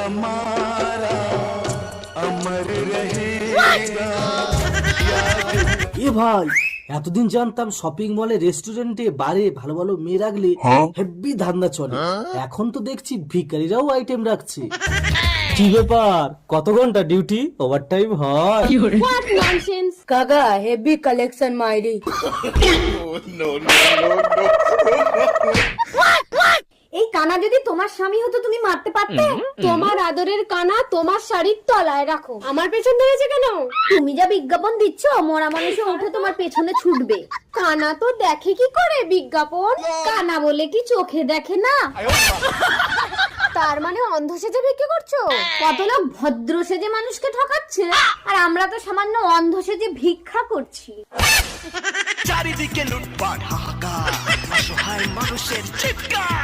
हमारा अमर रहेगा। এ ভাই, এতদিন জানতাম শপিং মলে, রেস্টুরেন্টে, বারে ভালো ভালো মেয়ে রাখলে হেভি ধান্দা চলে। এখন তো দেখছি ভিখারিরাও আইটেম রাখছে। কি ব্যাপার, কত ঘন্টা ডিউটি, ওভারটাইম হয়? What nonsense! কাকা হেভি কালেকশন মাইরি। এই কানা যদি তোমার স্বামী হতো তুমি মারতে পারতে? তোমার আদরের কানা তোমার শাড়ির তলায় রাখো, আমার পেছন ধরেছে কেন? তুমি যা বিজ্ঞাপন দিচ্ছ মরা মানুষে উঠে তোমার পেছনে ছুটবে। কানা তো দেখে কি করে বিজ্ঞাপন? কানা বলে কি চোখে দেখে না? তার মানে অন্ধ সেজে বিক্রি করছো? কত লোক ভদ্র সেজে মানুষকে ঠকাচ্ছে, আর আমরা তো সামান্য অন্ধ সেজে ভিক্ষা করছি। চারিদিকে লুটপাট, হাহাকার, অসহায় মানুষের চিৎকার।